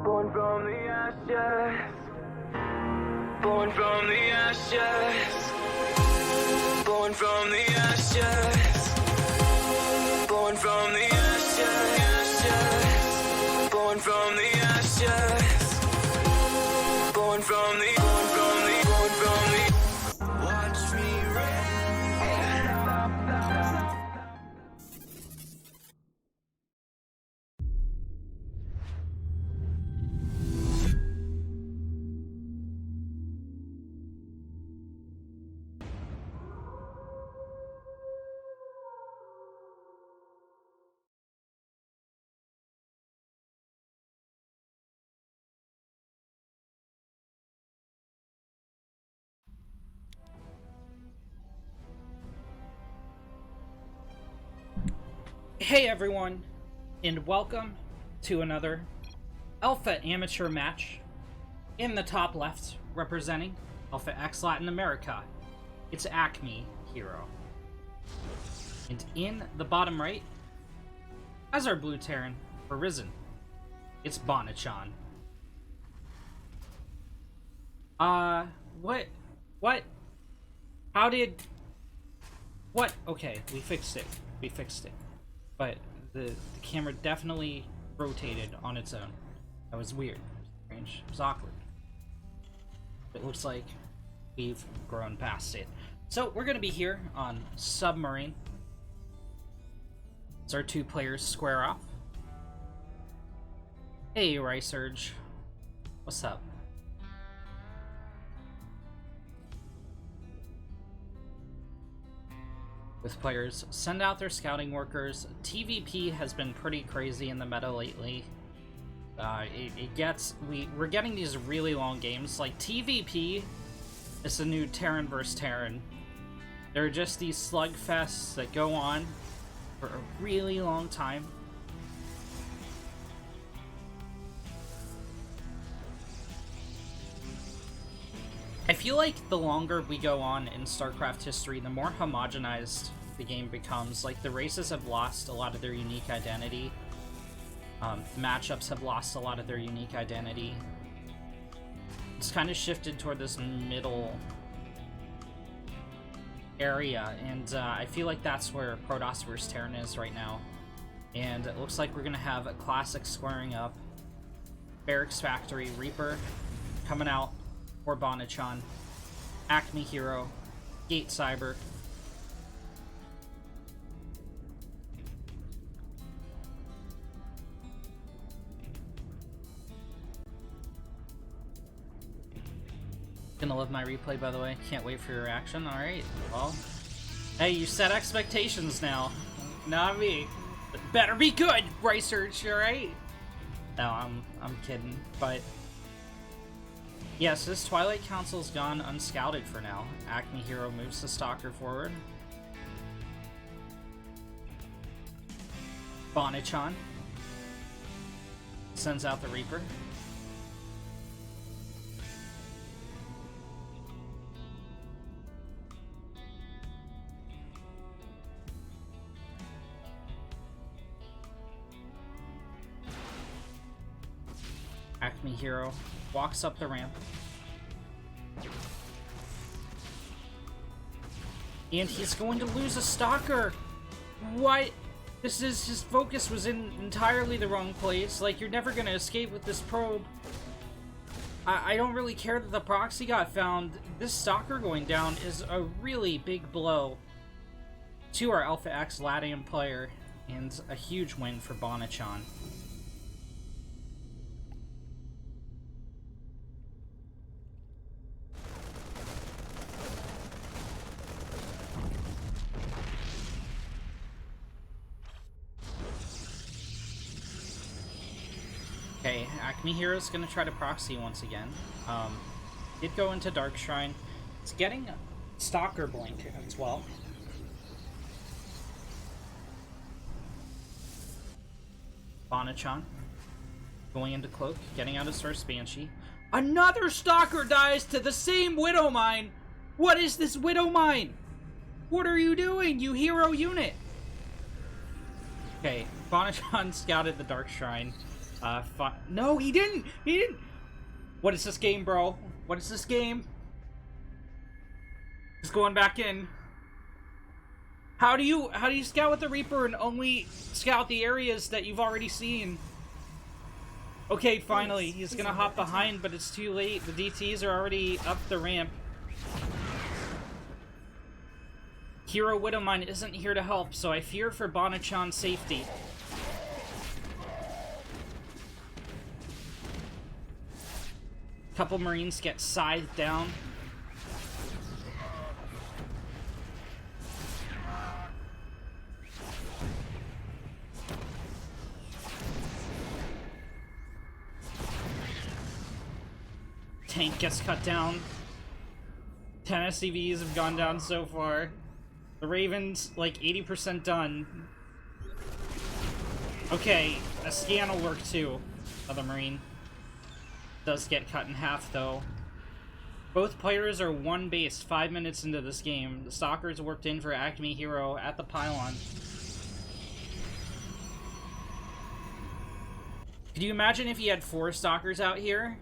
Born from the ashes. Born from the ashes. Born from the ashes. Born from the ashes. Born from the ashes. Born from the. Watch me rain. Hey everyone, and welcome to another Alpha Amateur match. In the top left, representing AlphaX Latin America, it's Acme Hero. And in the bottom right, as our blue Terran for Ris3n, it's Bonachan. What? How did... What? Okay, we fixed it. But the camera definitely rotated on its own. That was weird. Strange. It was awkward. It looks like we've grown past it. So we're gonna be here on Submarine. As our two players square off. Hey, Ris3n. What's up? With players send out their scouting workers. TVP has been pretty crazy in the meta lately. We're getting these really long games. Like TVP is the new Terran vs Terran. There are just these slugfests that go on for a really long time. I feel like the longer we go on in StarCraft history, the more homogenized the game becomes. Like, the races have lost a lot of their unique identity. Matchups have lost a lot of their unique identity. It's kind of shifted toward this middle area, and I feel like that's where Protoss vs Terran is right now. And it looks like we're gonna have a classic squaring up. Barracks Factory, Reaper coming out for Bonachan, Acme Hero, Gate Cyber. Gonna love my replay, by the way. Can't wait for your reaction. Alright, well. Hey, you set expectations now. Not me. But better be good, Ris3n, alright? No, I'm kidding, but... Yes, this Twilight Council's gone unscouted for now. Acme Hero moves the Stalker forward. Bonachan sends out the Reaper. Acme Hero walks up the ramp. And he's going to lose a Stalker! What? His focus was in entirely the wrong place. Like, you're never gonna escape with this probe. I don't really care that the proxy got found. This Stalker going down is a really big blow to our AlphaX LatAM player, and a huge win for Bonachan. Okay, Acme Hero's gonna try to proxy once again. Did go into Dark Shrine. It's getting Stalker Blink as well. Bonachan going into Cloak, getting out of Source Banshee. Another Stalker dies to the same Widow Mine! What is this Widow Mine? What are you doing, you hero unit? Okay, Bonachon scouted the Dark Shrine. No, he didn't! He didn't! What is this game, bro? What is this game? Just going back in. How do you scout with the Reaper and only scout the areas that you've already seen? Okay, finally, he's gonna hop behind, but it's too late. The DTs are already up the ramp. Hero Widowmine isn't here to help, so I fear for Bonachon's safety. Couple Marines get scythed down. Tank gets cut down. 10 SCVs have gone down so far. The Raven's like 80% done. Okay, a scan will work too. Other Marine does get cut in half though. Both players are one base 5 minutes into this game. The Stalkers worked in for Acme Hero at the pylon. Could you imagine if he had 4 Stalkers out here?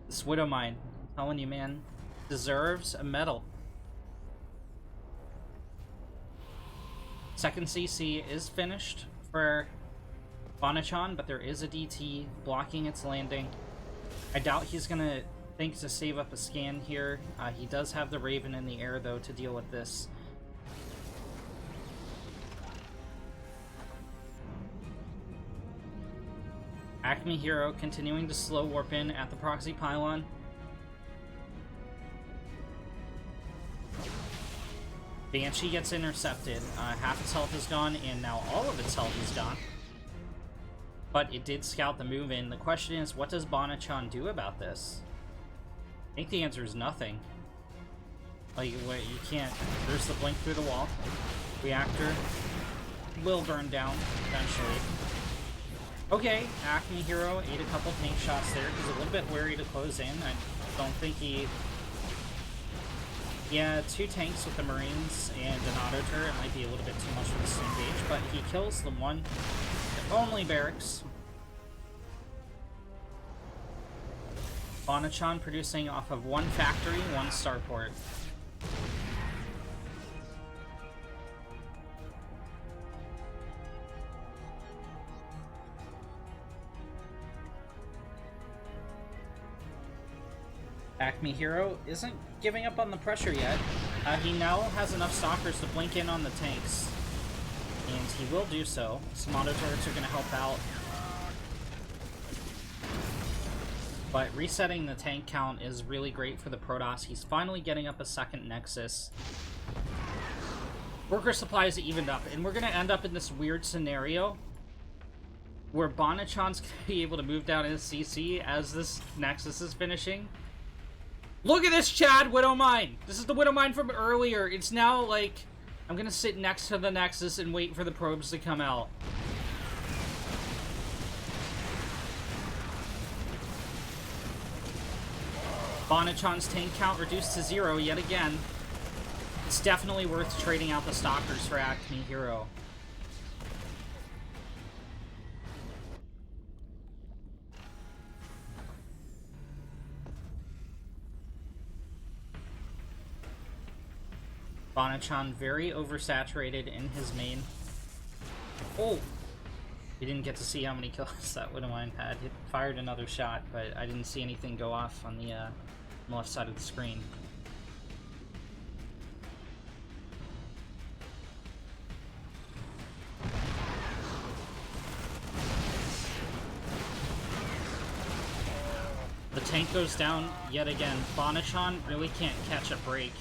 This Widowmine, I'm telling you, man, deserves a medal. Second CC is finished for Bonachon, but there is a DT blocking its landing. I doubt he's gonna think to save up a scan here. He does have the Raven in the air, though, to deal with this. Acme Hero continuing to slow warp in at the proxy pylon. Banshee gets intercepted. Half its health is gone, and now all of its health is gone. But it did scout the move in. The question is, what does Bonachon do about this? I think the answer is nothing. Like, what, you can't... There's the blink through the wall. Reactor will burn down, eventually. Okay, Acme Hero ate a couple tank shots there. He's a little bit wary to close in. I don't think he... Yeah, 2 tanks with the Marines and an auto turret might be a little bit too much for this engage, but he kills the one, the only barracks. Bonachon producing off of 1 factory, 1 starport. Acme Hero isn't giving up on the pressure yet. He now has enough Stalkers to blink in on the tanks. And he will do so. Some auto turrets are going to help out. But resetting the tank count is really great for the Protoss. He's finally getting up a second Nexus. Worker supplies evened up, and we're going to end up in this weird scenario where Bonachon's going to be able to move down his CC as this Nexus is finishing. Look at this, Chad! Widowmine! This is the Widowmine from earlier. It's now, like, I'm gonna sit next to the Nexus and wait for the probes to come out. Bonachon's tank count reduced to 0 yet again. It's definitely worth trading out the Stalkers for Acme Hero. Bonachon very oversaturated in his main. Oh! We didn't get to see how many kills that Widowmine had. It fired another shot, but I didn't see anything go off on the left side of the screen. The tank goes down yet again. Bonachon really can't catch a break.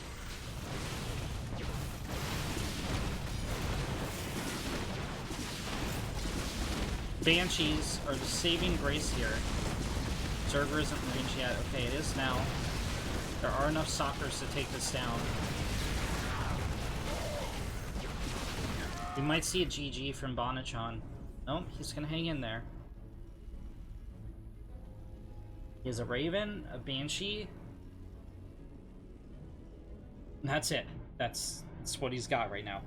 Banshees are the saving grace here. Server isn't in range yet. Okay, it is now. There are enough Stalkers to take this down. We might see a GG from Bonachon. Nope, he's gonna hang in there. He has a Raven, a Banshee. And that's it. That's what he's got right now.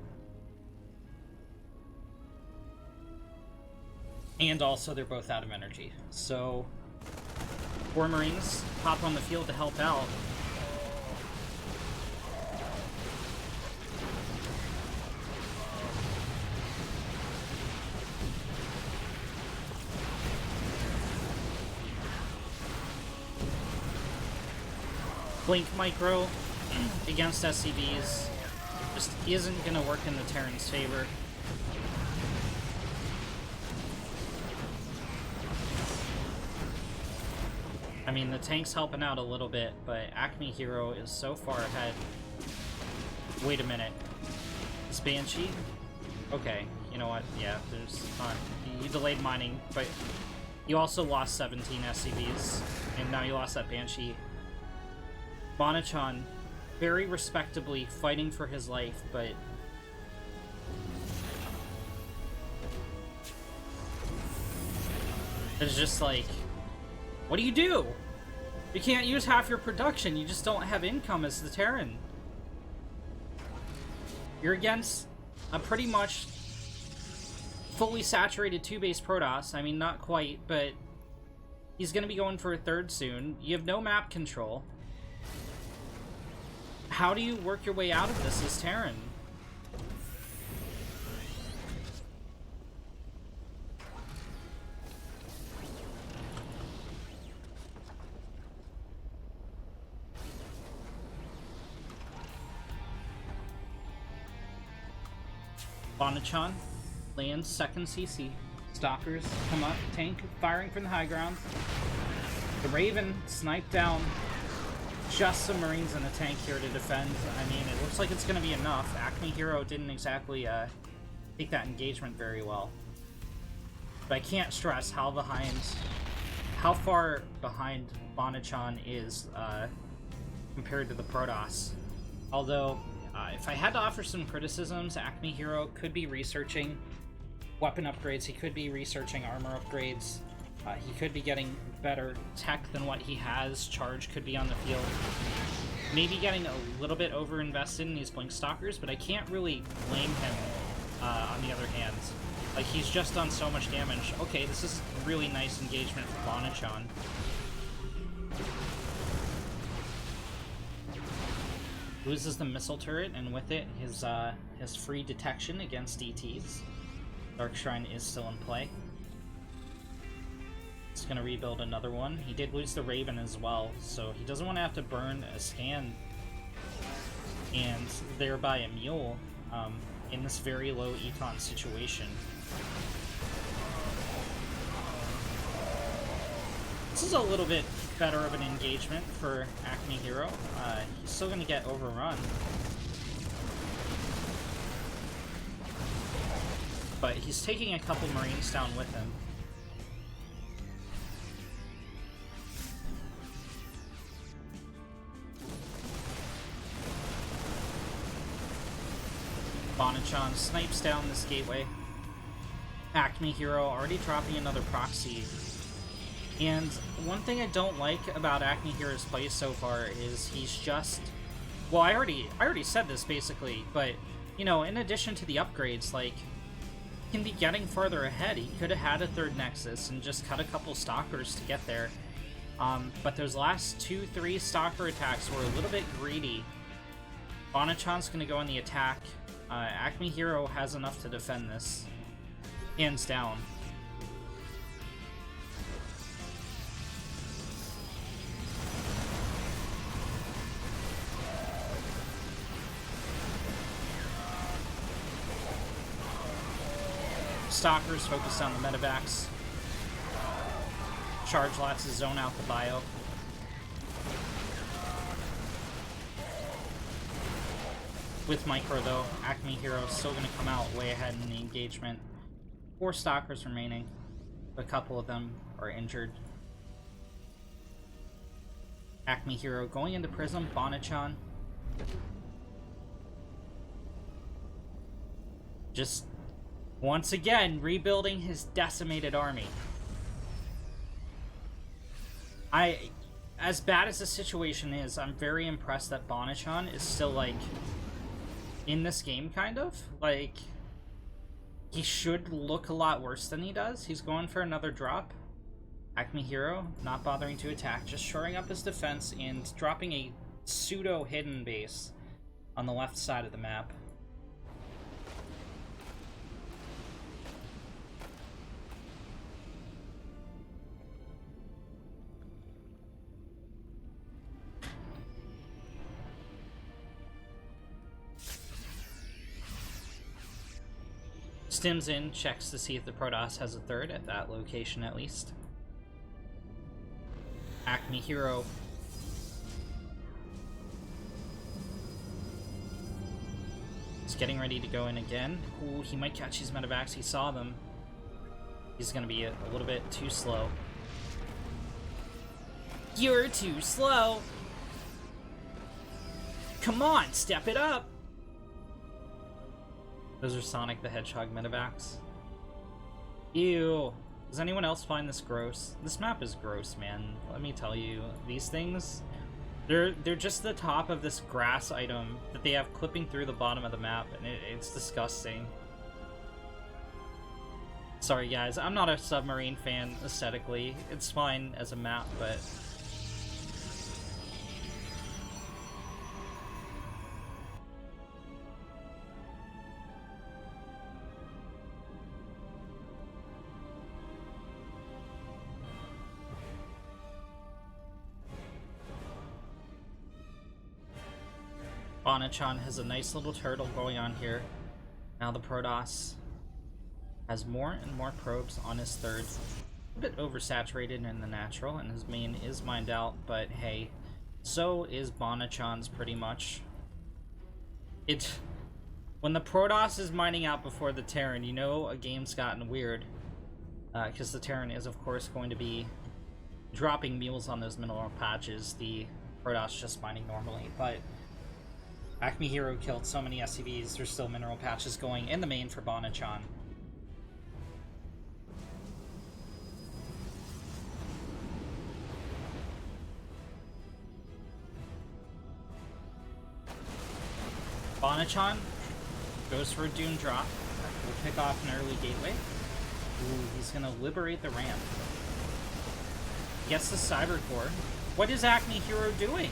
And also, they're both out of energy. So, 4 Marines pop on the field to help out. Blink Micro against SCVs just isn't going to work in the Terran's favor. I mean, the tank's helping out a little bit, but Acme Hero is so far ahead. Wait a minute. Is Banshee? Okay, you know what? Yeah, there's not. You delayed mining, but you also lost 17 SCVs, and now you lost that Banshee. Bonachan, very respectably fighting for his life, but it's just like, what do? You can't use half your production, you just don't have income as the Terran. You're against a pretty much fully saturated 2-base Protoss. I mean, not quite, but he's gonna be going for a 3rd soon. You have no map control. How do you work your way out of this as Terran? Bonachan lands 2nd CC. Stalkers come up, tank firing from the high ground. The Raven sniped down. Just some Marines and a tank here to defend. I mean, it looks like it's going to be enough. Acme Hero didn't exactly take that engagement very well. But I can't stress how far behind Bonachan is compared to the Protoss. Although, if I had to offer some criticisms, Acme Hero could be researching weapon upgrades, he could be researching armor upgrades, he could be getting better tech than what he has, Charge could be on the field. Maybe getting a little bit over-invested in these Blink Stalkers, but I can't really blame him on the other hand. Like, he's just done so much damage. Okay, this is a really nice engagement for Bonachan. Loses the missile turret, and with it, his free detection against DTs. Dark Shrine is still in play. He's gonna rebuild another one. He did lose the Raven as well, so he doesn't want to have to burn a scan and thereby a mule in this very low econ situation. This is a little bit better of an engagement for Acme Hero. He's still gonna get overrun. But he's taking a couple Marines down with him. Bonachan snipes down this gateway. Acme Hero already dropping another proxy. And one thing I don't like about Acme Hero's play so far is he's just... Well, I already said this basically, but, you know, in addition to the upgrades, like, he can be getting farther ahead. He could have had a 3rd Nexus and just cut a couple Stalkers to get there. But those last 2-3 Stalker attacks were a little bit greedy. Bonachan's gonna go on the attack. Acme Hero has enough to defend this. Hands down. Stalkers focused on the medevacs. Charge lots to zone out the bio. With Micro, though, Acme Hero is still going to come out way ahead in the engagement. 4 Stalkers remaining. A couple of them are injured. Acme Hero going into Prism. Bonachan just once again rebuilding his decimated army. As bad as the situation is, I'm very impressed that Bonachan is still, like, in this game, kind of. Like, He should look a lot worse than he does. He's going for another drop. Acme Hero, not bothering to attack, just shoring up his defense and dropping a pseudo-hidden base on the left side of the map. Stims in, checks to see if the Protoss has a third, at that location at least. Acme Hero. He's getting ready to go in again. Ooh, he might catch these medevacs. He saw them. He's gonna be a little bit too slow. You're too slow! Come on, step it up! Those are Sonic the Hedgehog medevacs. Ew. Does anyone else find this gross? This map is gross, man. Let me tell you. These things, they're just the top of this grass item that they have clipping through the bottom of the map, and it's disgusting. Sorry, guys. I'm not a submarine fan aesthetically. It's fine as a map, but... Bonachan has a nice little turtle going on here. Now the Protoss has more and more probes on his third. A bit oversaturated in the natural, and his main is mined out, but hey, so is Bonachan's pretty much. When the Protoss is mining out before the Terran, you know a game's gotten weird. Because the Terran is, of course, going to be dropping mules on those mineral patches, the Protoss just mining normally, but Acme Hero killed so many SCVs, there's still mineral patches going in the main for Bonachan. Bonachan goes for a Doom drop. We'll pick off an early gateway. Ooh, he's gonna liberate the ramp. Gets the Cyber Core. What is Acme Hero doing?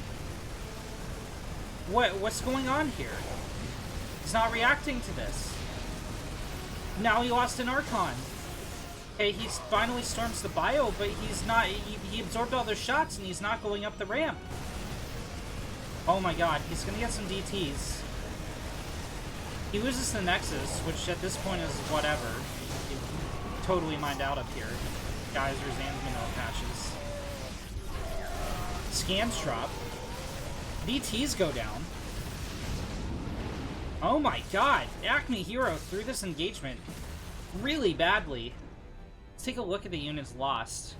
What's going on here? He's not reacting to this. Now he lost an Archon. Okay, he finally storms the bio, but he's not. He absorbed all those shots and he's not going up the ramp. Oh my god, he's gonna get some DTs. He loses the Nexus, which at this point is whatever. He totally mined out up here. Geysers and mineral patches. Scans drop. DTs go down. Oh my god, Acme Hero threw this engagement really badly. Let's take a look at the units lost.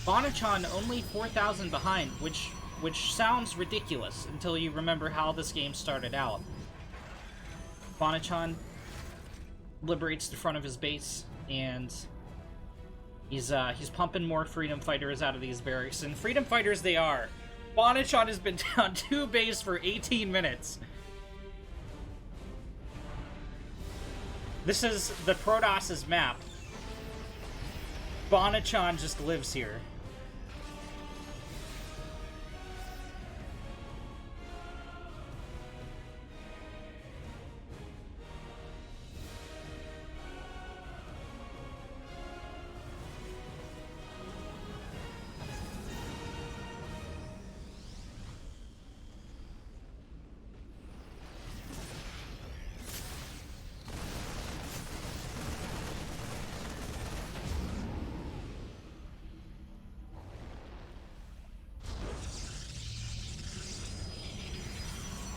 Bonachan only 4,000 behind, which sounds ridiculous until you remember how this game started out. Bonachan liberates the front of his base, and he's pumping more Freedom Fighters out of these barracks, and Freedom Fighters they are. Bonachan has been down 2 base for 18 minutes. This is the Protoss's map. Bonachan just lives here.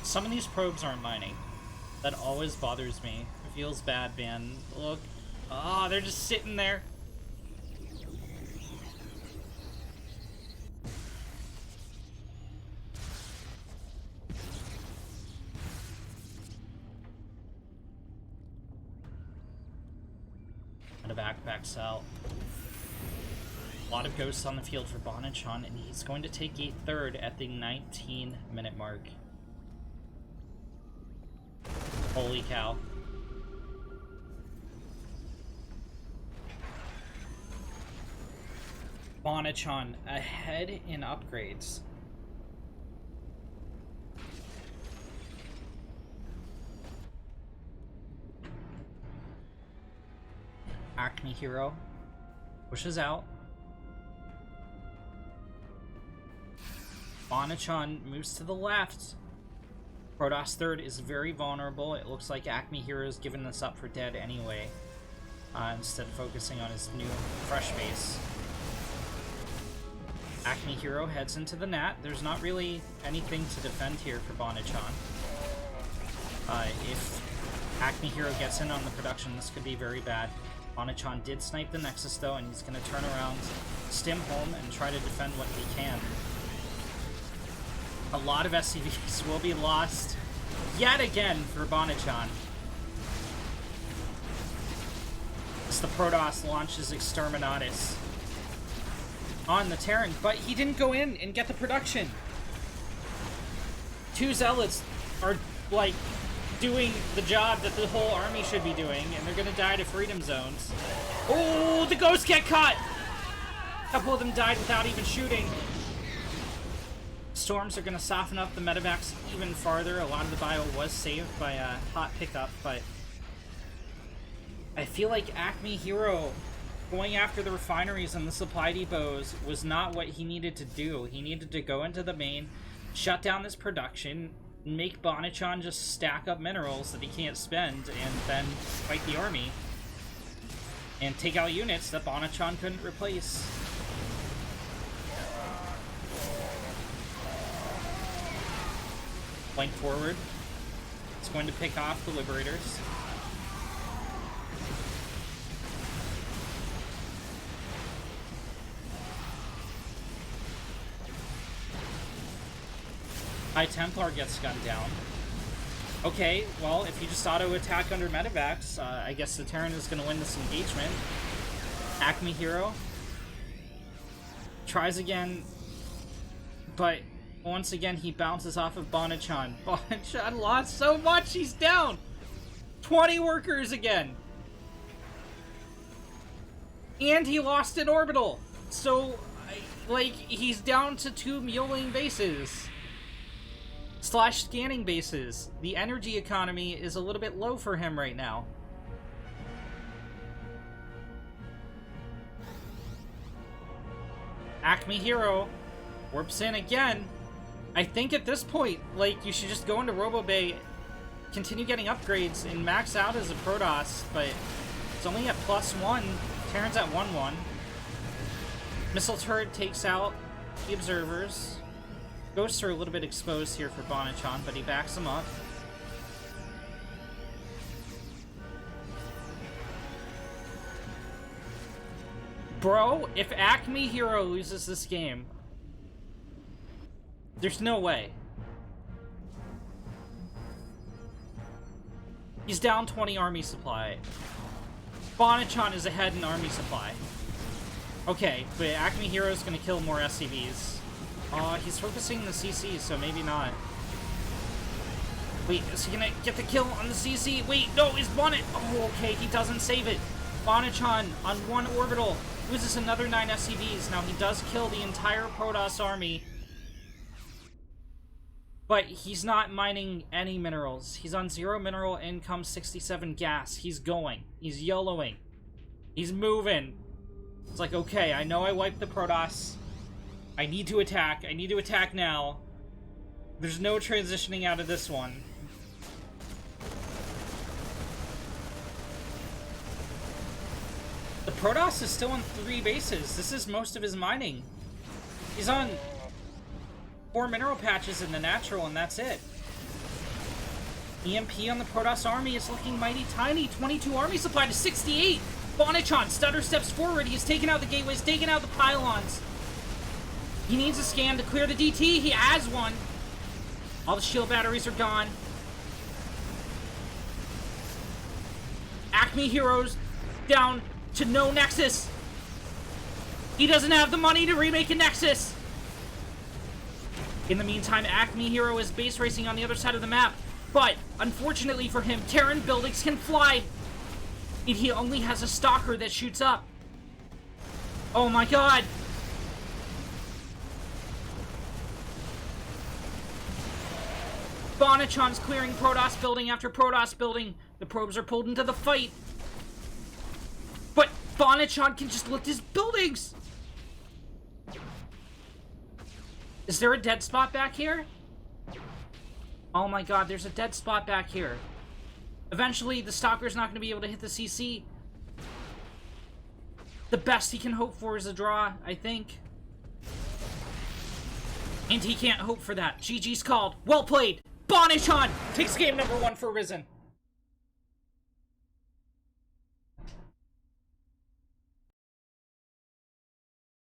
Some of these probes aren't mining. That always bothers me. It feels bad, man. Look. Ah, they're just sitting there. And a backpacks out. A lot of ghosts on the field for Bonachan, and he's going to take a third at the 19-minute mark. Holy cow. Bonachon ahead in upgrades. Acme Hero pushes out. Bonachon moves to the left. Protoss third is very vulnerable. It looks like Acme Hero is giving this up for dead anyway. Instead of focusing on his new fresh base. Acme Hero heads into the Nat. There's not really anything to defend here for Bonachon. If Acme Hero gets in on the production, this could be very bad. Bonachon did snipe the Nexus though, and he's going to turn around, stim home, and try to defend what he can. A lot of SCVs will be lost yet again for Bonachon. As the Protoss launches Exterminatus on the Terran, but he didn't go in and get the production. Two Zealots are, like, doing the job that the whole army should be doing, and they're gonna die to freedom zones. Oh, the ghosts get caught! A couple of them died without even shooting. Storms are gonna soften up the medevacs even farther. A lot of the bio was saved by a hot pickup, but I feel like Acme Hero going after the refineries and the supply depots was not what he needed to do. He needed to go into the main, shut down this production, make Bonachon just stack up minerals that he can't spend, and then fight the army. And take out units that Bonachon couldn't replace. Flank forward. It's going to pick off the Liberators. High Templar gets gunned down. Okay, well, if you just auto-attack under medevacs, I guess the Terran is going to win this engagement. Acme Hero tries again, but once again he bounces off of Bonachon. Bonachon lost so much, he's down! 20 workers again! And he lost an orbital! So, like, he's down to 2 muling bases. / scanning bases. The energy economy is a little bit low for him right now. Acme Hero warps in again. I think at this point, like, you should just go into Robo Bay, continue getting upgrades, and max out as a Protoss, but it's only at +1. Terran's at 1-1. Missile turret takes out the observers. Ghosts are a little bit exposed here for Bonachon, but he backs them up. Bro, if Acme Hero loses this game, there's no way. He's down 20 army supply. Bonachon is ahead in army supply. Okay, but Acme Hero is going to kill more SCVs. He's focusing the CC, so maybe not. Wait, is he gonna get the kill on the CC? Wait, no, is Bonnet? Oh, okay, he doesn't save it. Bonachon on 1 orbital loses another 9 SCVs. Now, he does kill the entire Protoss army, but he's not mining any minerals. He's on 0 mineral income, 67 gas. He's going. He's YOLOing. He's moving. It's like, okay, I know I wiped the Protoss. I need to attack. I need to attack now. There's no transitioning out of this one. The Protoss is still on 3 bases. This is most of his mining. He's on 4 mineral patches in the natural, and that's it. EMP on the Protoss army is looking mighty tiny. 22 army supply to 68. Bonachon stutter steps forward. He's taken out the gateways, taken out the pylons. He needs a scan to clear the DT. He has one. All the shield batteries are gone. Acme Heroes down to no Nexus. He doesn't have the money to remake a Nexus. In the meantime, Acme Hero is base racing on the other side of the map. But, unfortunately for him, Terran buildings can fly. And he only has a stalker that shoots up. Oh my god. Bonachon's clearing Protoss building after Protoss building. The probes are pulled into the fight. But Bonachon can just lift his buildings! Is there a dead spot back here? Oh my god, there's a dead spot back here. Eventually, the Stalker's not going to be able to hit the CC. The best he can hope for is a draw, I think. And he can't hope for that. GG's called. Well played. Bonachon takes game number 1 for Ris3n.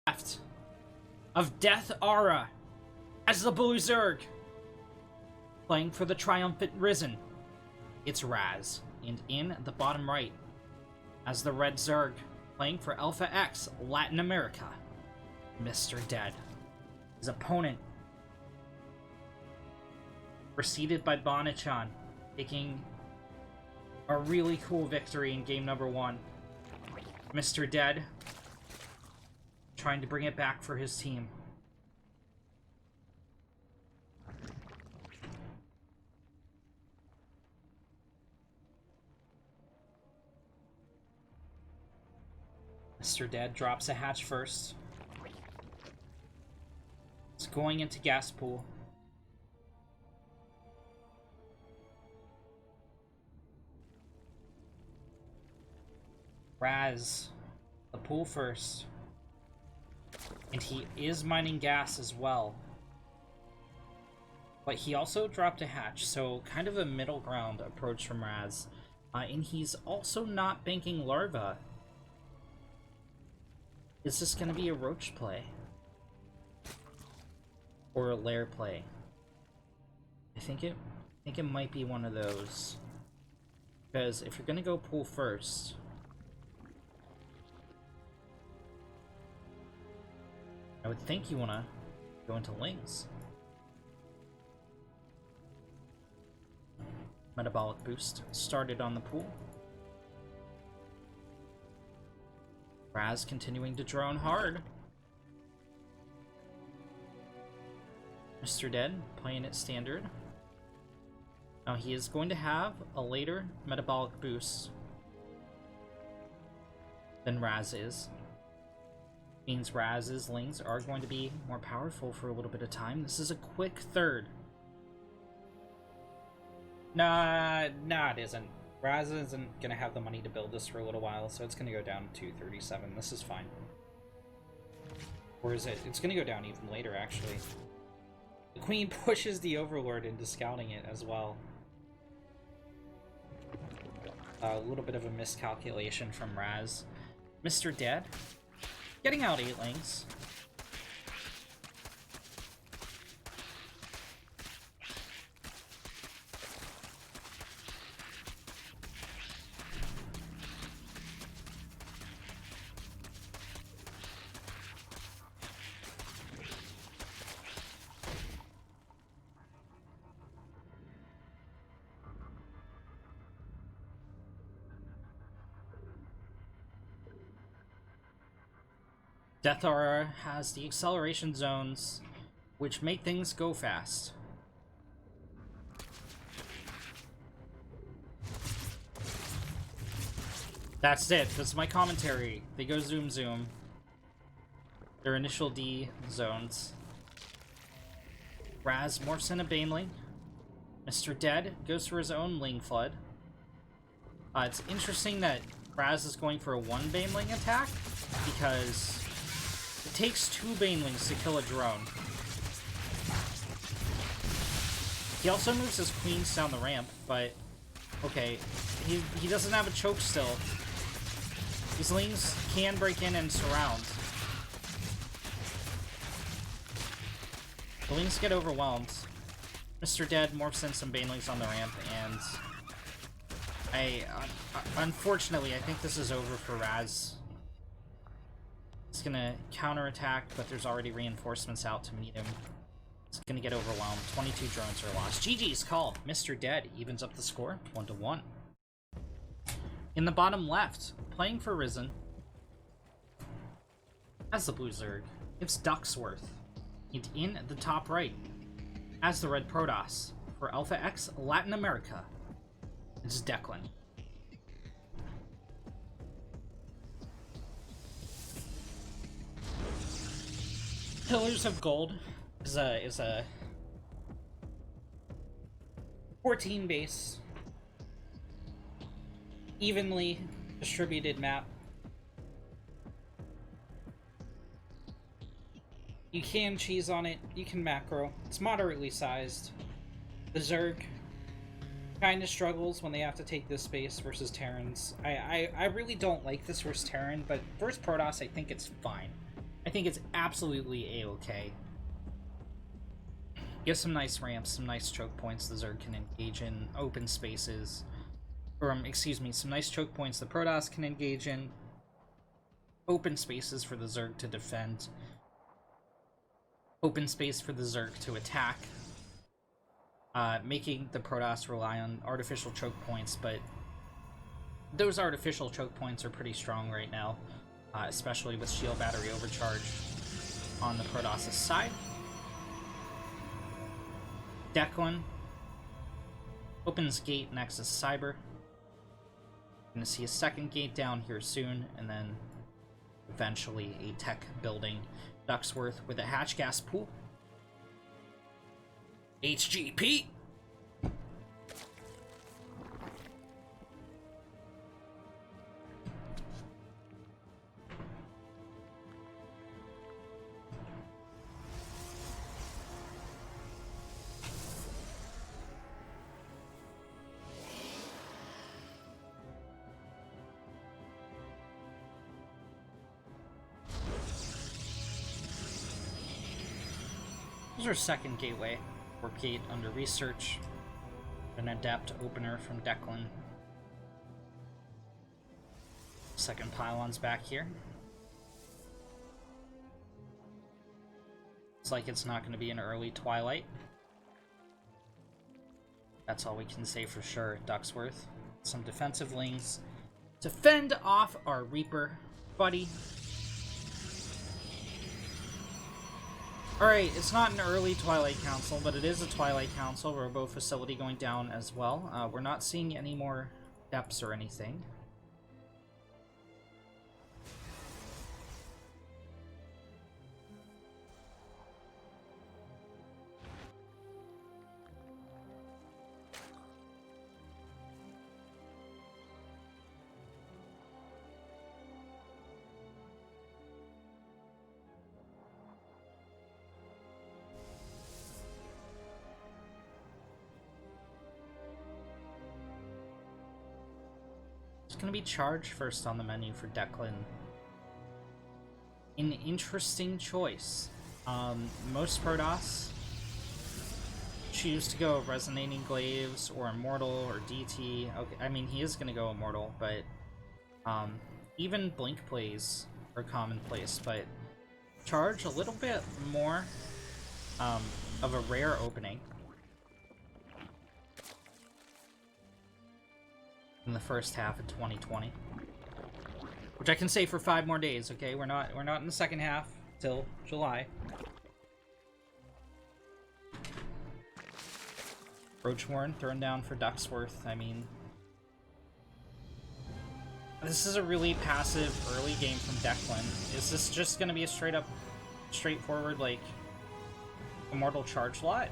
Left of Death Aura as the Blue Zerg. Playing for the triumphant Ris3n, it's Raz. And in the bottom right, as the Red Zerg, playing for AlphaX, Latin America, Mr. Dead. His opponent, preceded by Bonachon, taking a really cool victory in game number 1. Mr. Dead, trying to bring it back for his team. Mr. Dead drops a hatch first. It's going into gas pool. Raz, the pool first. And he is mining gas as well. But he also dropped a hatch, so kind of a middle ground approach from Raz. And he's also not banking larva. Is this going to be a roach play? Or a lair play? I think it might be one of those. Because if you're going to go pool first, I would think you want to go into lings. Metabolic boost started on the pool. Raz continuing to drone hard. Mr. Dead playing it standard. Now he is going to have a later metabolic boost than Raz is. Means Raz's lings are going to be more powerful for a little bit of time. This is a quick third. Nah, it isn't. Raz isn't gonna have the money to build this for a little while, so it's gonna go down to 37. This is fine. Or is it? It's gonna go down even later, actually. The Queen pushes the Overlord into scouting it as well. A little bit of a miscalculation from Raz. Mr. Dead, getting out 8 lings. Death Aura has the acceleration zones, which make things go fast. That's it. That's my commentary. They go zoom zoom. Their initial D zones. Raz morphs in a Baneling. Mr. Dead goes for his own Ling Flood. It's interesting that Raz is going for a 1 Baneling attack, because it takes 2 Banelings to kill a drone. He also moves his queens down the ramp, but okay, he doesn't have a choke still. These lings can break in and surround. The lings get overwhelmed. Mr. Dead morphs in some Banelings on the ramp, and unfortunately, I think this is over for Raz. It's gonna counterattack, but there's already reinforcements out to meet him. It's gonna get overwhelmed. 22 drones are lost. GG's called. Mr. Dead evens up the score 1-1. In the bottom left, playing for Ris3n, as the Blue Zerg, it's Ducksworth. And in the top right, as the Red Protoss, for AlphaX Latin America. It's Declan. Pillars of Gold is a 14 base, evenly distributed map. You can cheese on it, you can macro. It's moderately sized. The Zerg kind of struggles when they have to take this space versus Terrans. I really don't like this versus Terran, but versus Protoss I think it's fine. I think it's absolutely a-okay. Give some nice ramps, some nice choke points the Zerg can engage in, open spaces. Or, excuse me, some nice choke points the Protoss can engage in. Open spaces for the Zerg to defend. Open space for the Zerg to attack. Making the Protoss rely on artificial choke points, but those artificial choke points are pretty strong right now. Especially with shield battery overcharge on the Protoss' side. Declan opens gate next to Cyber. Gonna see a second gate down here soon, and then eventually a tech building. Ducksworth with a hatch gas pool. HGP! Here's our second gateway. Warp gate under research. An adept opener from Declan. Second pylon's back here. Looks like it's not going to be an early twilight. That's all we can say for sure. Ducksworth. Some defensive lings to fend off our Reaper buddy. Alright, it's not an early Twilight Council, but it is a Twilight Council. Robo facility going down as well. We're not seeing any more depths or anything. It's going to be charge first on the menu for Declan. An interesting choice. Most Protoss choose to go Resonating Glaives or Immortal or DT. Okay, I mean, he is going to go Immortal, but even Blink plays are commonplace, but charge a little bit more of a rare opening in the first half of 2020, which I can say for 5 more days. Okay, we're not in the second half till July. Roachworn thrown down for Ducksworth. I mean, this is a really passive early game from Declan. Is this just going to be a straightforward like Immortal charge lot?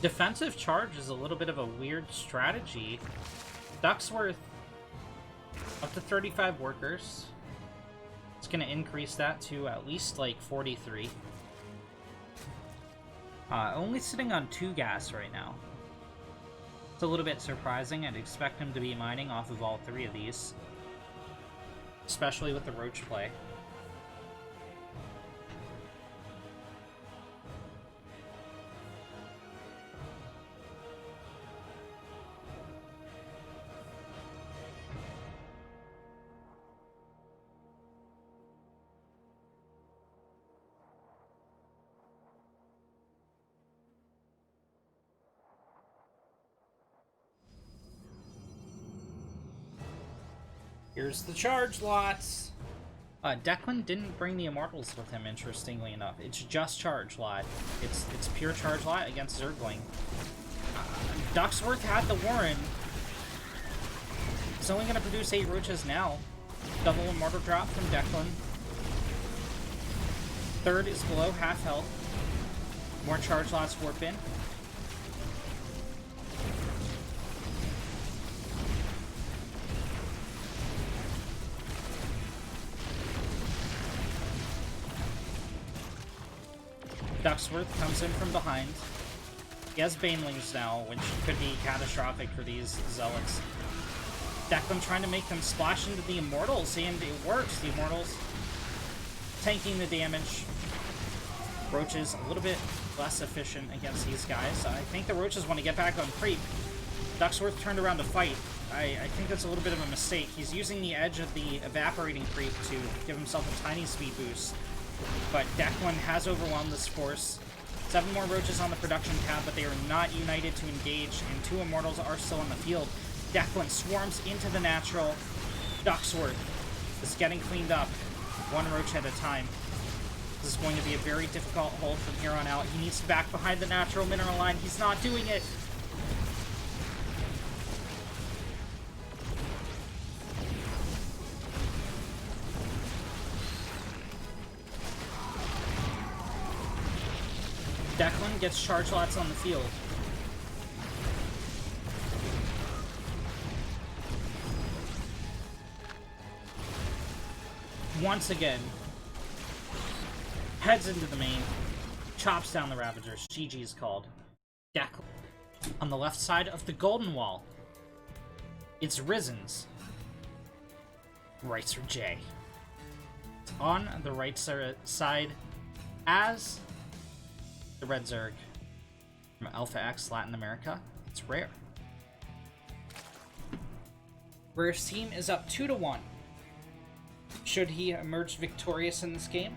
Defensive charge is a little bit of a weird strategy. Ducksworth up to 35 workers. It's going to increase that to at least like 43. Only sitting on 2 gas right now. It's a little bit surprising. I'd expect him to be mining off of all 3 of these, especially with the Roach play. Here's the charge lots. Declan didn't bring the Immortals with him, interestingly enough. It's just charge lot. It's pure charge lot against Zergling. Ducksworth had the Warren. He's only going to produce 8 roaches now. Double Immortal drop from Declan. Third is below half health. More charge lots warp in. Ducksworth comes in from behind. He has Banelings now, which could be catastrophic for these Zealots. Declan trying to make them splash into the Immortals, and it works. The Immortals tanking the damage. Roaches a little bit less efficient against these guys. I think the Roaches want to get back on creep. Ducksworth turned around to fight. I think that's a little bit of a mistake. He's using the edge of the evaporating creep to give himself a tiny speed boost. But Declan has overwhelmed this force. 7 more Roaches on the production tab, but they are not united to engage, and 2 Immortals are still on the field. Declan swarms into the natural. Ducksworth is getting cleaned up, 1 Roach at a time. This is going to be a very difficult hold from here on out. He needs to back behind the natural mineral line. He's not doing it. Declan gets charge lots on the field. Once again, heads into the main, chops down the Ravagers. GG is called. Declan. On the left side of the Golden Wall, it's Ris3n's Ris3n. On the right side, as the Red Zerg from AlphaX Latin America, it's Rare. Rare's team is up 2-1. Should he emerge victorious in this game,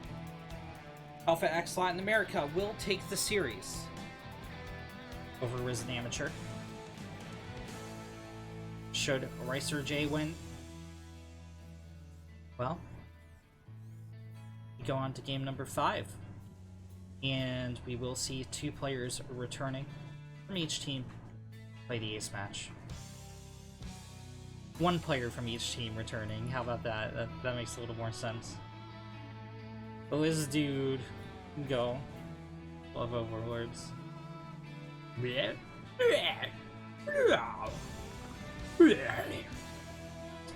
AlphaX Latin America will take the series over Ris3n Amateur. Should Ris3n win, well, we go on to game number 5. And we will see 2 players returning from each team play the ace match. 1 player from each team returning. How about that? That makes a little more sense. But this dude go. Love overlords. It's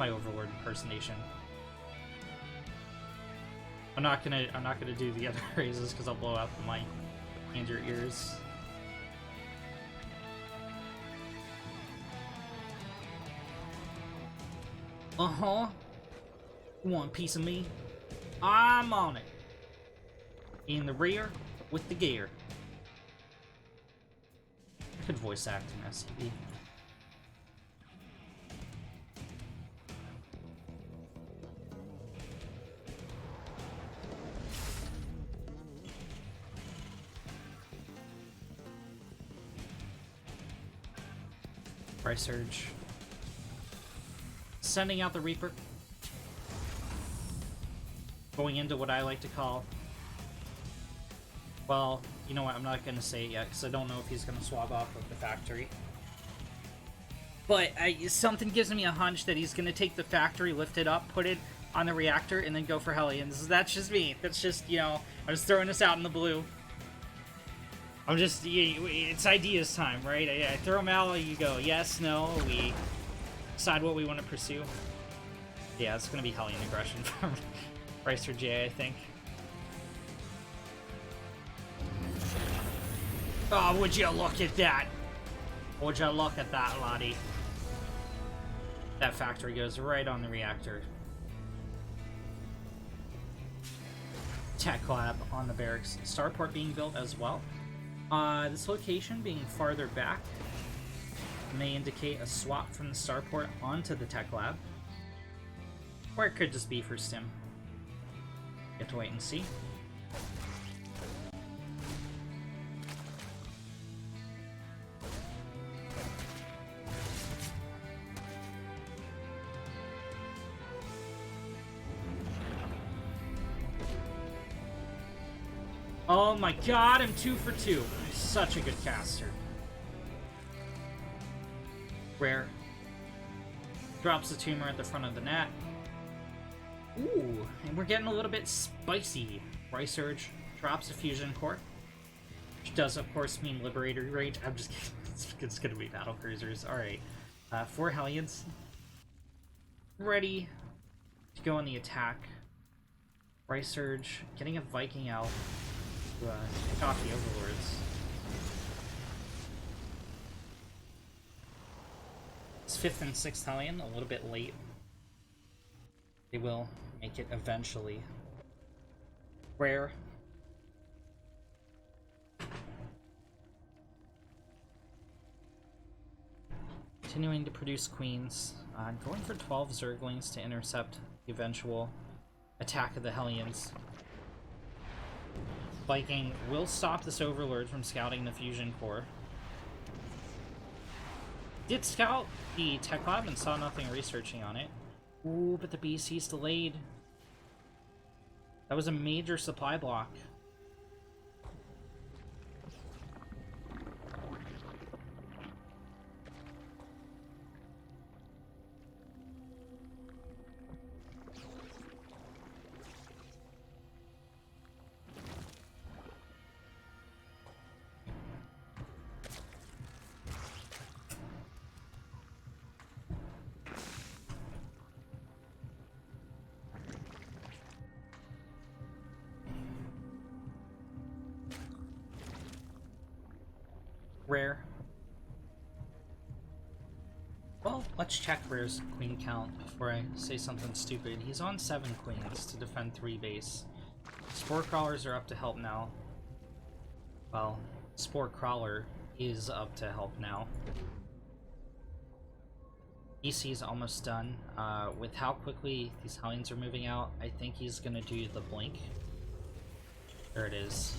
my overlord impersonation. I'm not gonna do the other raises because I'll blow out the mic and your ears. You want a piece of me? I'm on it. In the rear with the gear. Good voice acting, SCP. Surge. Sending out the Reaper. Going into what I like to call... Well, you know what, I'm not going to say it yet, because I don't know if he's going to swap off with the factory. But something gives me a hunch that he's going to take the factory, lift it up, put it on the reactor, and then go for Hellions. That's just me. That's just, you know, I'm just throwing this out in the blue. I'm just, it's ideas time, right? I throw them out, you go, yes, no, we decide what we want to pursue. Yeah, it's going to be Hellion aggression from Ris3n, I think. Oh, would you look at that? Would you look at that, laddie? That factory goes right on the reactor. Tech lab on the barracks. Starport being built as well. This location being farther back may indicate a swap from the starport onto the tech lab. Or it could just be for Stim. Get to wait and see. Oh my god, I'm 2 for 2. I'm such a good caster. Rare. Drops the tumor at the front of the net. Ooh, and we're getting a little bit spicy. Ris3n drops a fusion core. Which does, of course, mean liberator rate. I'm just kidding. It's gonna be battle cruisers. Alright. 4 Hellions. Ready to go on the attack. Ris3n getting a Viking out to pick off the Overlords. It's 5th and 6th Hellion, a little bit late. They will make it eventually. Rare. Continuing to produce queens. Going for 12 Zerglings to intercept the eventual attack of the Hellions. Viking will stop this Overlord from scouting the fusion core. Did scout the tech lab and saw nothing researching on it. Ooh, but the BC's delayed. That was a major supply block. Rare. Well, let's check Rare's queen count before I say something stupid. He's on 7 queens to defend 3 base. Spore Crawlers are up to help now. Well, Spore Crawler is up to help now. EC is almost done. With how quickly these Hellions are moving out, I think he's gonna do the blink. There it is.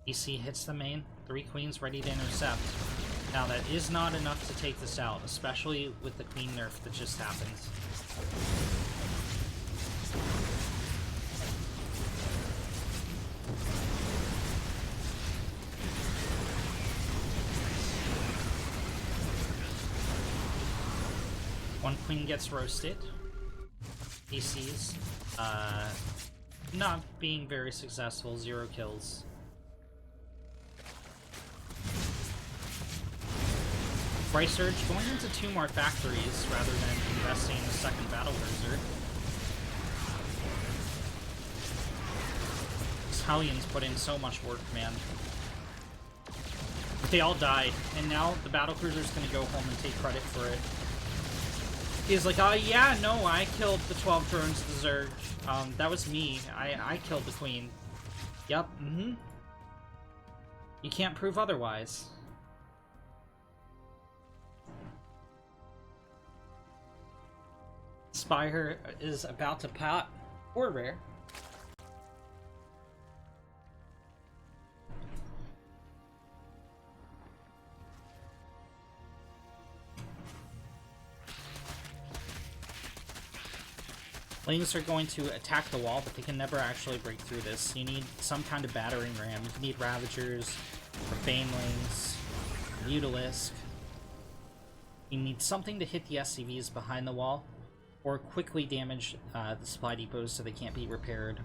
EC hits the main. 3 queens ready to intercept. Now that is not enough to take this out, especially with the queen nerf that just happened. One queen gets roasted. EC's not being very successful, 0 kills. Ris3n going into 2 more factories rather than investing in a second battle cruiser. These Hellions put in so much work, man. But they all died, and now the battle cruiser's gonna go home and take credit for it. He's like, oh yeah, no, I killed the 12 drones to Zerg. That was me. I killed the queen. Yep, You can't prove otherwise. Spire is about to pop, or Rare. Lanes are going to attack the wall, but they can never actually break through this. You need some kind of battering ram. You need Ravagers, or Banelings, Mutalisk. You need something to hit the SCVs behind the wall, or quickly damage the supply depots so they can't be repaired.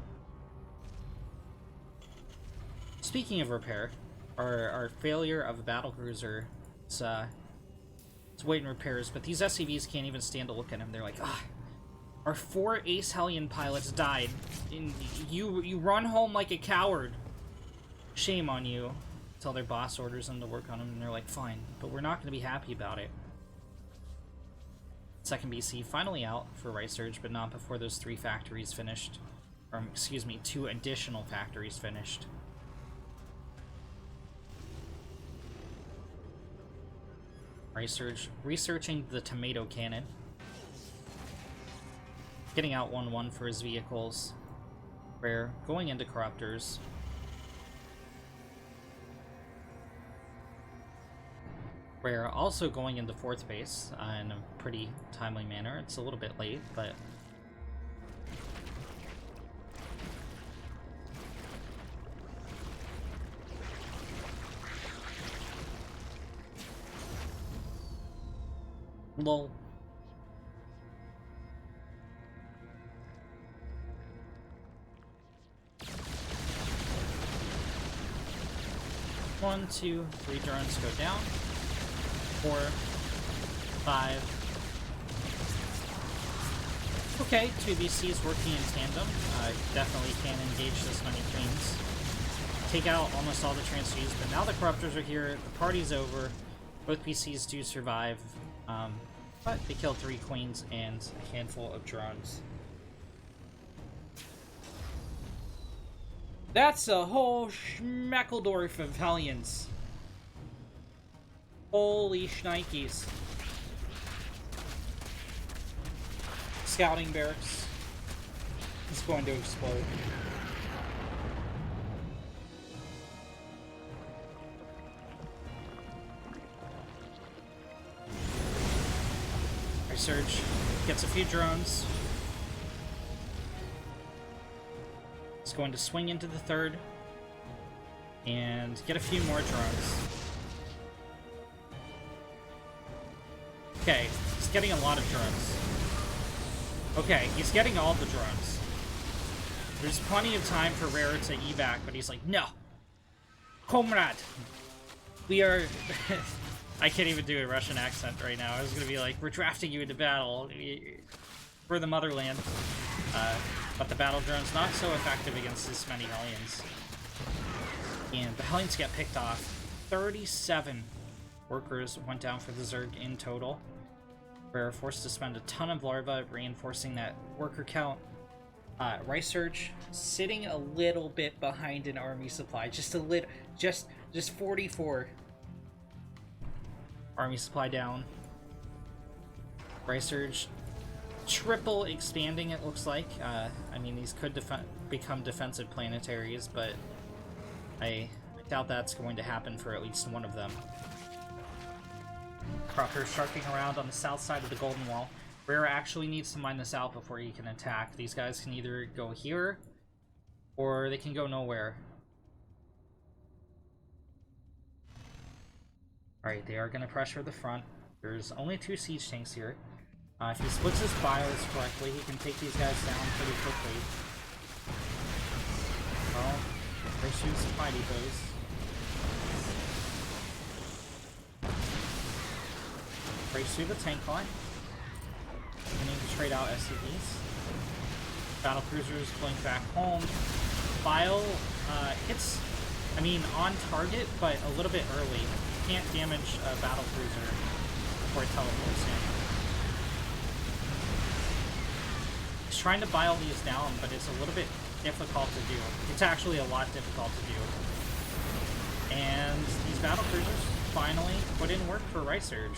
Speaking of repair, our failure of a battlecruiser, it's waiting repairs, but these SCVs can't even stand to look at him. They're like, ah, our 4 Ace Hellion pilots died, and you run home like a coward. Shame on you. Until their boss orders them to work on them, and they're like, fine, but we're not going to be happy about it. Second BC finally out for Ris3n, but not before those 3 factories finished. Or, excuse me, 2 additional factories finished. Ris3n researching the tomato cannon. Getting out 1-1 for his vehicles. Rare going into Corruptors. Rare also going into 4th base in a pretty timely manner. It's a little bit late, but Lol. One, two, three drones go down. 4, 5. Okay, 2 BCs working in tandem. Definitely can engage this many queens. Take out almost all the transfuges, but now the corruptors are here. The party's over. Both PCs do survive, but they killed 3 queens and a handful of drones. That's a whole schmeckledorf of Hellions. Holy shnikes. Scouting barracks is going to explode. Surge gets a few drones. It's going to swing into the 3rd and get a few more drones. Okay, he's getting a lot of drones. Okay, he's getting all the drones. There's plenty of time for Rare to evac, but he's like, no! Comrade! We are... I can't even do a Russian accent right now. I was gonna be like, we're drafting you into battle for the motherland. But the battle drone's not so effective against this many Hellions. And the Hellions get picked off. 37 workers went down for the Zerg in total. We're forced to spend a ton of larvae reinforcing that worker count. Ris3n sitting a little bit behind an army supply. Just a little, just 44 army supply down. Ris3n triple expanding, it looks like. I mean, these could become defensive planetaries, but I doubt that's going to happen for at least one of them. Crocker sharking around on the south side of the Golden Wall. Rare actually needs to mine this out before he can attack. These guys can either go here, or they can go nowhere. Alright, they are going to pressure the front. There's only 2 siege tanks here. If he splits his files correctly, he can take these guys down pretty quickly. Well, they shoot some mighty foes. Breaks through the tank line. We need to trade out SCVs. Battle cruisers going back home. File hits, I mean, on target, but a little bit early. Can't damage a battle cruiser before it teleports in. He's trying to bile these down, but it's a little bit difficult to do. It's actually a lot difficult to do. And these battle cruisers finally put in work for Ris3n.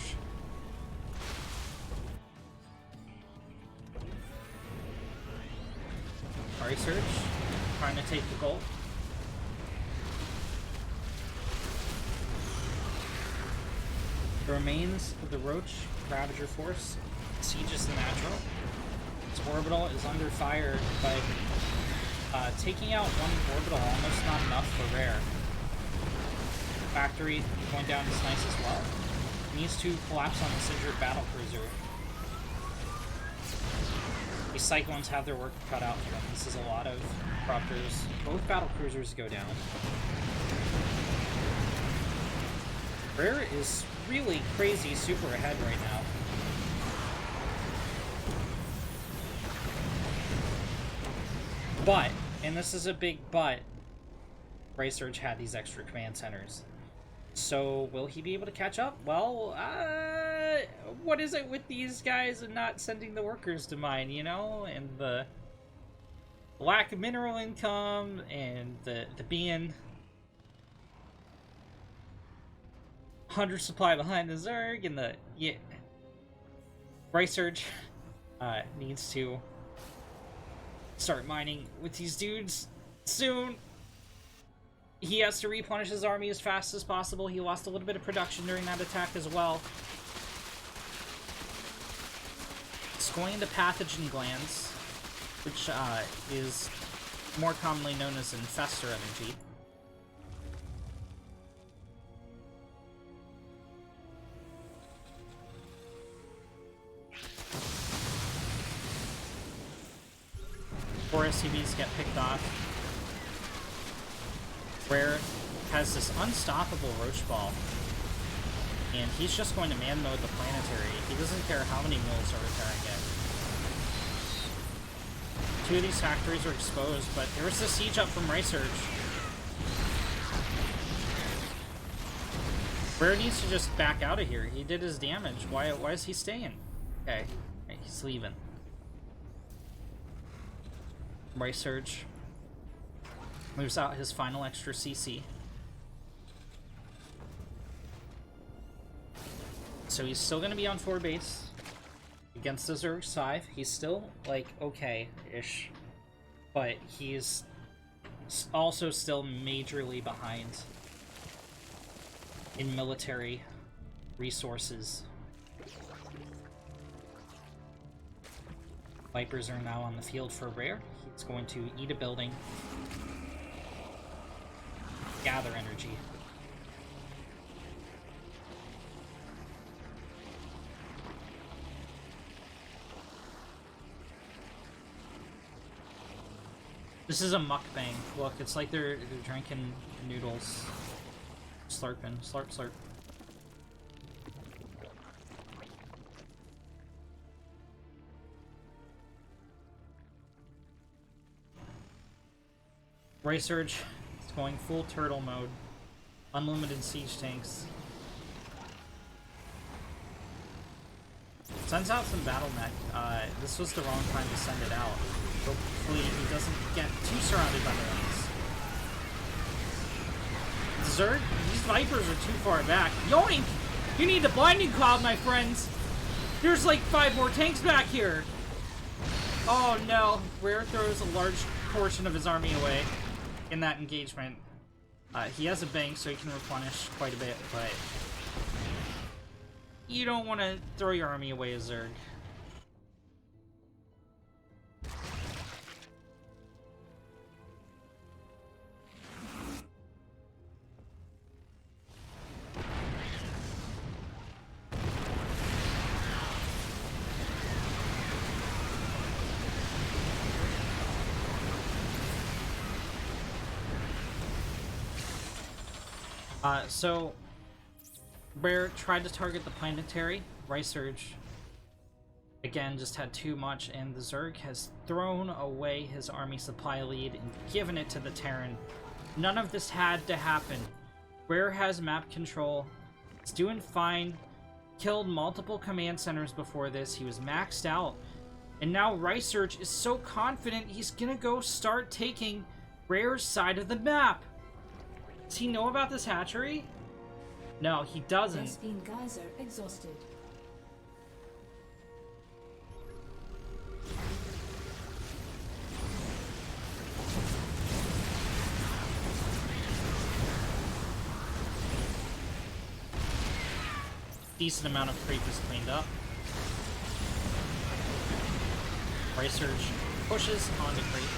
Ris3n trying to take the gold. The remains of the Roach Ravager force sieges the natural. Its orbital is under fire, but taking out one orbital almost not enough for Rare. Factory going down is nice as well. Needs to collapse on this injured battle cruiser. These Cyclones have their work cut out for them. This is a lot of corruptors. Both battle cruisers go down. Rare is really crazy super ahead right now. But, and this is a big but, Ris3n had these extra command centers. So, will he be able to catch up? Well, what is it with these guys and not sending the workers to mine, you know? And the lack of mineral income, and the being 100 supply behind the Zerg, and the, yeah. Ris3n needs to start mining with these dudes soon. He has to replenish his army as fast as possible. He lost a little bit of production during that attack as well. It's going into pathogen glands, which is more commonly known as infestor energy. 4 SCVs get picked off. Rare has this unstoppable Roach Ball. And he's just going to man mode the planetary. He doesn't care how many mules are repairing it. 2 of these factories are exposed, but there's the siege up from Ris3n. Rare needs to just back out of here. He did his damage. Why is he staying? Okay, right, he's leaving. Ris3n moves out his final extra CC. So he's still going to be on 4 base against the Zerg Scythe. He's still, like, okay-ish. But he's also still majorly behind in military resources. Vipers are now on the field for Rare. He's going to eat a building, gather energy. This is a mukbang. Look, it's like they're drinking noodles. Slurping. Slurp, slurp. Ris3n is going full turtle mode. Unlimited siege tanks. Sends out some battle mech. This was the wrong time to send it out. Hopefully he doesn't get too surrounded by the enemies. Zerg, these Vipers are too far back. Yoink! You need the blinding cloud, my friends! There's like 5 more tanks back here! Oh no, Rare throws a large portion of his army away in that engagement. He has a bank, so he can replenish quite a bit, but you don't want to throw your army away as Zerg. So Rare tried to target the planetary. Ris3n again just had too much, and the Zerg has thrown away his army supply lead and given it to the Terran. None of this had to happen. Rare has map control. It's doing fine. Killed multiple command centers before this. He was maxed out. And now Ris3n is so confident he's gonna go start taking Rare's side of the map. Does he know about this hatchery? No, he doesn't. Ris3n Geyser exhausted. Decent amount of creep is cleaned up. Ris3n pushes onto creep.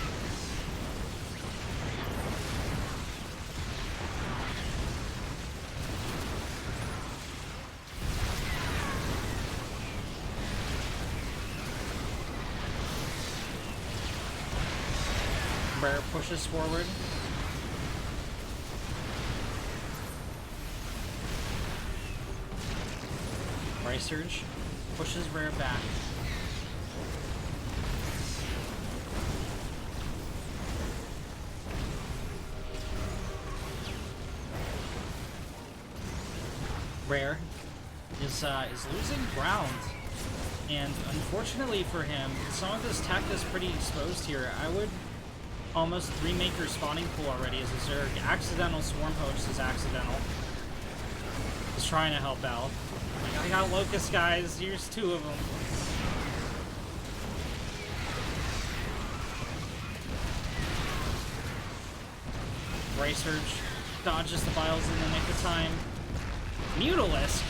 Rare pushes forward. Ris3n pushes Rare back. Rare is losing ground, and unfortunately for him, some of his tech is pretty exposed here. I would almost remake your spawning pool already as a Zerg. Accidental swarm host is accidental. Just trying to help out. Like, I got Locust guys, here's 2 of them. Ris3n dodges the vials in the nick of time. Mutalisk?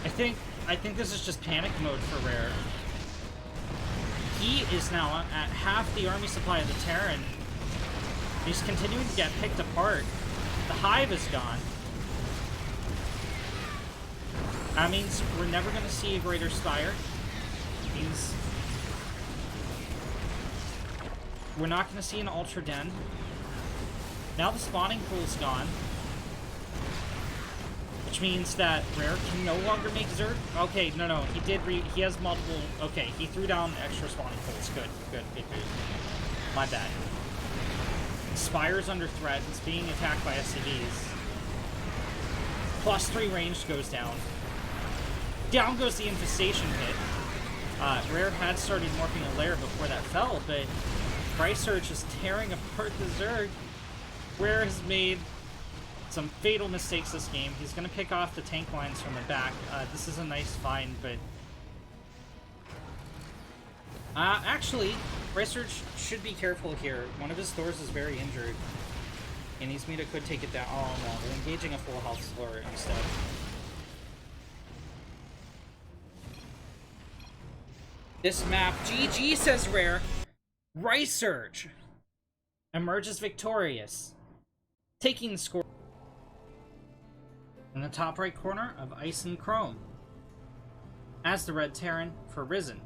I think this is just panic mode for Rare. He is now at half the army supply of the Terran. He's continuing to get picked apart. The Hive is gone. That means we're never going to see a Greater Spire. It means We're not going to see an Ultra Den. Now the spawning pool's gone. Which means that Rare can no longer make Zerg. Okay, no. He has multiple... Okay, he threw down extra spawning pools. Good. My bad. Spire's under threat. It's being attacked by SCVs. +3 range goes down. Down goes the infestation hit. Rare had started morphing a lair before that fell, but Ris3n is tearing apart the Zerg. Rare has made some fatal mistakes this game. He's going to pick off the tank lines from the back. This is a nice find, but... actually, Ris3n should be careful here. One of his Thors is very injured. And he's Mida could take it down. Oh no, they're engaging a full health Thor instead. This map, GG, says Rare. Ris3n emerges victorious, taking the score. In the top right corner of Ice and Chrome, as the red Terran for Ris3n,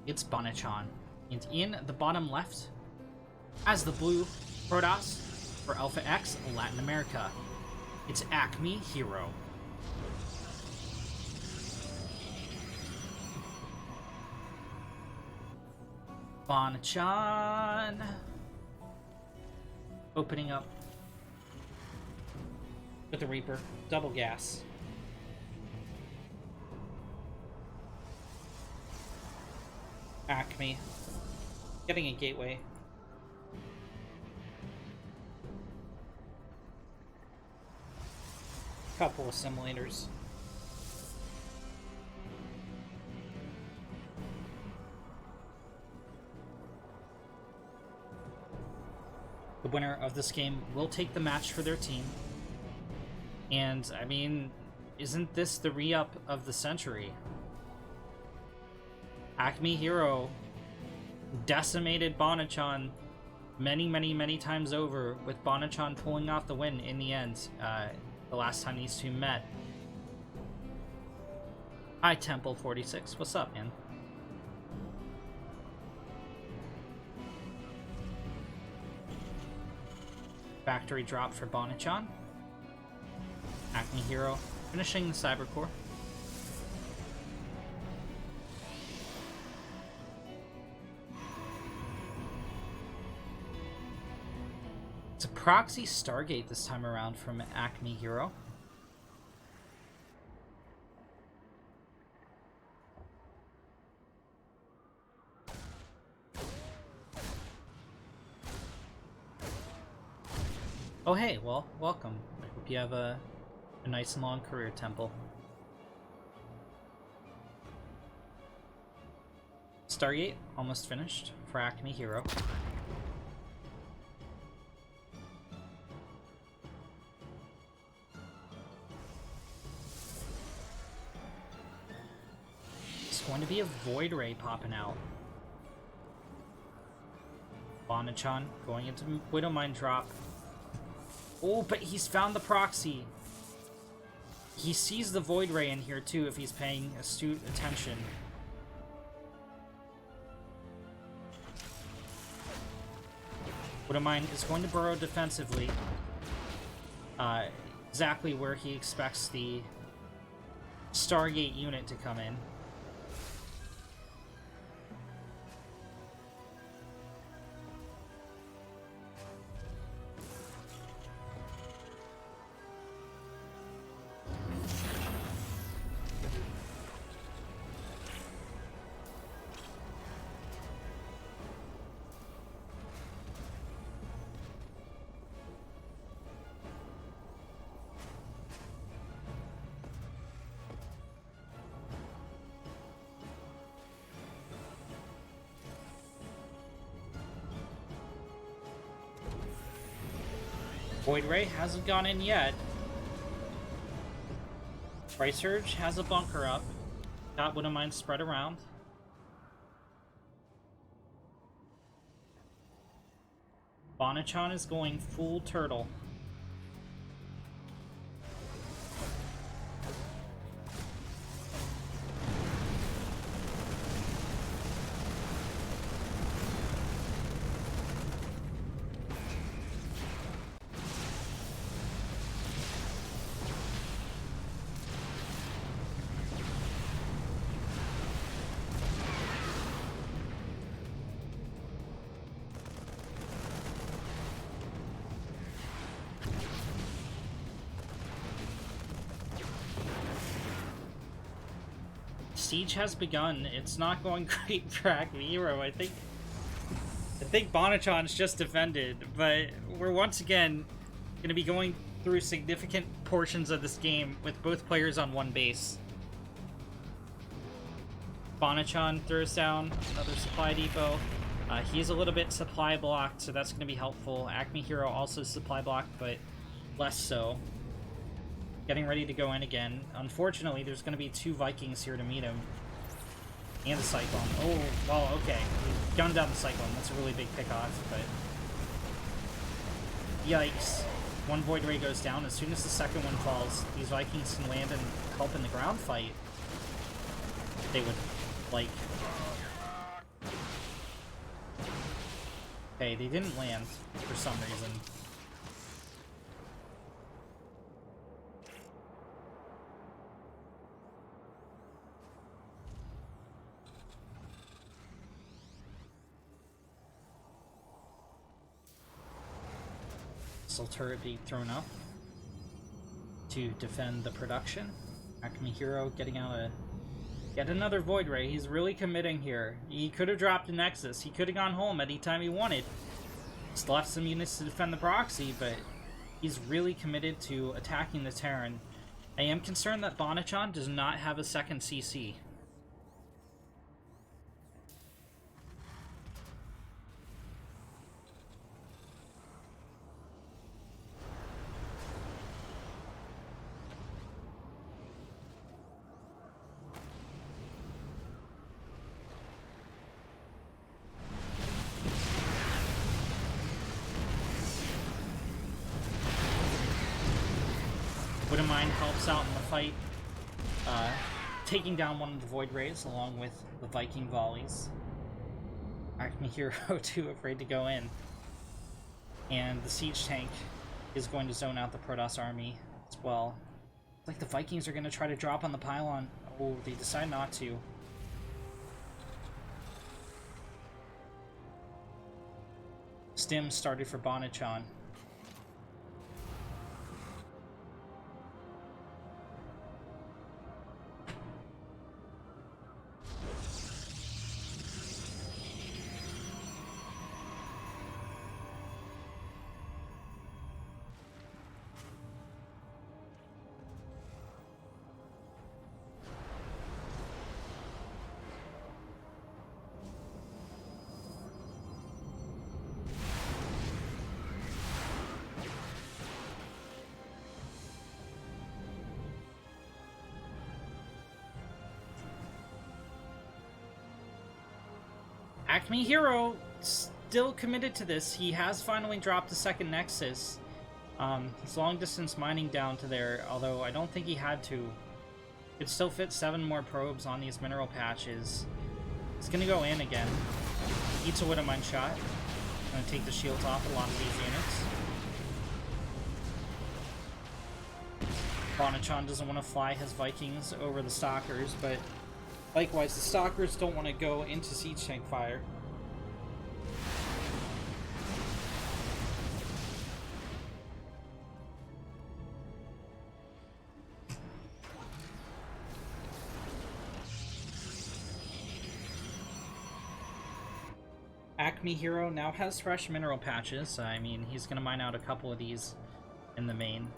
it's Bonachan. And in the bottom left, as the blue Protoss for AlphaX Latin America, it's Acme Hero. Bonachan opening up with the Reaper, double gas. Acme getting a gateway. Couple assimilators. The winner of this game will take the match for their team. And, I mean, isn't this the re-up of the century? Acme Hero decimated Bonachan many times over, with Bonachan pulling off the win in the end, the last time these two met. Hi, Temple46. What's up, man? Factory drop for Bonachan. Acme Hero finishing the Cybercore. It's a proxy Stargate this time around from Acme Hero. Oh hey, well, welcome. I hope you have a nice and long career, Temple. Stargate almost finished for Acme Hero. It's going to be a Void Ray popping out. Bonachan going into Widowmine drop. Oh, but he's found the proxy. He sees the Void Ray in here too if he's paying astute attention. Widowmine is going to burrow defensively. Exactly where he expects the Stargate unit to come in. Void Ray hasn't gone in yet. Ris3n has a bunker up. Got Widowmine spread around. Bonachan is going full turtle. siege has begun. It's not going great for Acme Hero. I think Bonachan's just defended, but we're once again going to be going through significant portions of this game with both players on one base. Bonachan throws down another supply depot. He's a little bit supply blocked, so that's going to be helpful. Acme Hero also supply blocked, but less so. Getting ready to go in again. Unfortunately, there's going to be 2 Vikings here to meet him. And a Cyclone. Oh, well, okay. He gunned down the Cyclone. That's a really big pickoff, but... Yikes. 1 Void Ray goes down. As soon as the second one falls, these Vikings can land and help in the ground fight. They would, like... Okay, they didn't land for some reason. Turret being thrown up to defend the production. Acme Hero getting out a yet another Void Ray. He's really committing here. He could have dropped a Nexus. He could have gone home anytime he wanted. Just left some units to defend the proxy, but he's really committed to attacking the Terran. I am concerned that Bonachan does not have a second CC. Mine helps out in the fight, taking down one of the Void Rays along with the Viking volleys. Acme Hero too afraid to go in. And the siege tank is going to zone out the Protoss army as well. It's like the Vikings are going to try to drop on the pylon. Oh, they decide not to. Stim started for Bonachan. Acme Hero still committed to this. He has finally dropped the second Nexus. His long distance mining down to there, although I don't think he had to. Could still fit 7 more probes on these mineral patches. He's gonna go in again. Eats a Widow Mine shot. Gonna take the shields off a lot of these units. Bonachan doesn't want to fly his Vikings over the Stalkers, but likewise, the Stalkers don't want to go into siege tank fire. Acme Hero now has fresh mineral patches. I mean, he's going to mine out a couple of these in the main.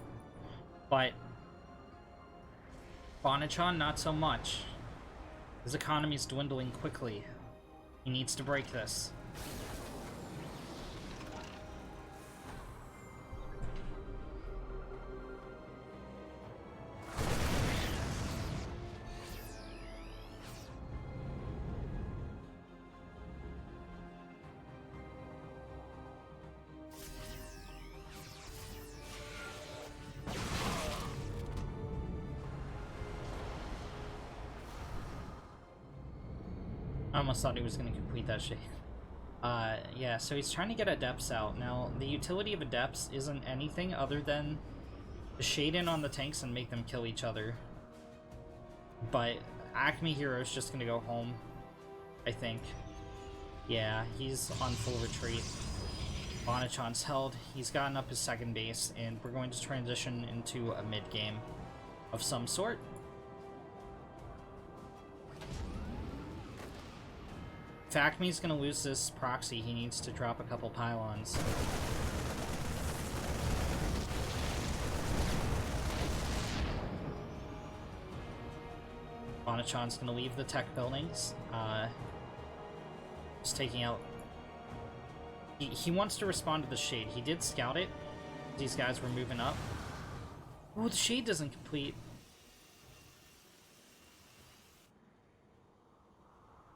But Bonachan, not so much. His economy is dwindling quickly. He needs to break this. I almost thought he was going to complete that shit. Yeah, so he's trying to get Adepts out. Now, the utility of Adepts isn't anything other than to shade in on the tanks and make them kill each other. But Acme Hero's just going to go home, I think. Yeah, he's on full retreat. Bonachan's held. He's gotten up his second base, and we're going to transition into a mid-game of some sort. If Acme's gonna lose this proxy, he needs to drop a couple pylons. Bonachan's gonna leave the tech buildings. Just taking out... He wants to respond to the Shade. He did scout it. These guys were moving up. Oh, the Shade doesn't complete.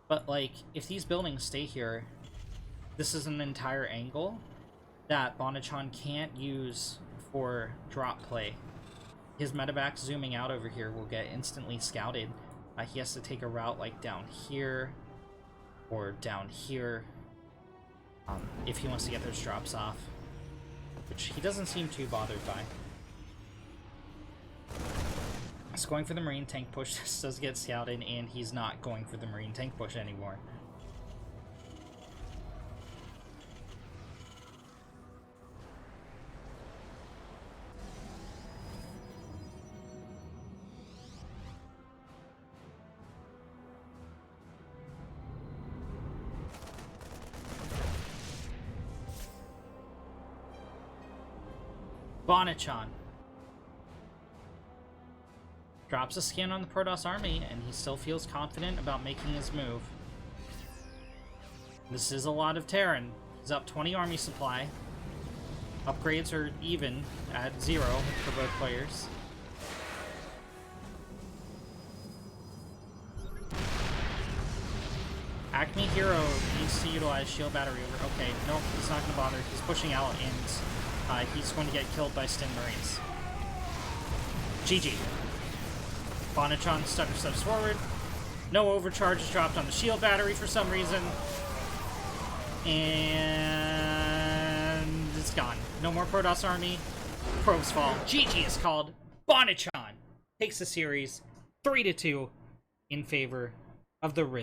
But, like, if these buildings stay here, this is an entire angle that Bonachan can't use for drop play. His medevac zooming out over here will get instantly scouted. He has to take a route, like, down here or down here if he wants to get those drops off, which he doesn't seem too bothered by. He's going for the Marine tank push. This does get scouted, and he's not going for the Marine tank push anymore. Bonachan drops a scan on the Protoss army, and he still feels confident about making his move. This is a lot of Terran. He's up 20 army supply. Upgrades are even at 0 for both players. Acme Hero needs to utilize shield battery over... Okay, nope, he's not going to bother. He's pushing out, and he's going to get killed by Stin Marines. GG. Bonachan stutter steps forward. No overcharge is dropped on the shield battery for some reason. And it's gone. No more Protoss army. Probes fall. GG is called. Bonachan takes the series 3-2 in favor of the Ris3n.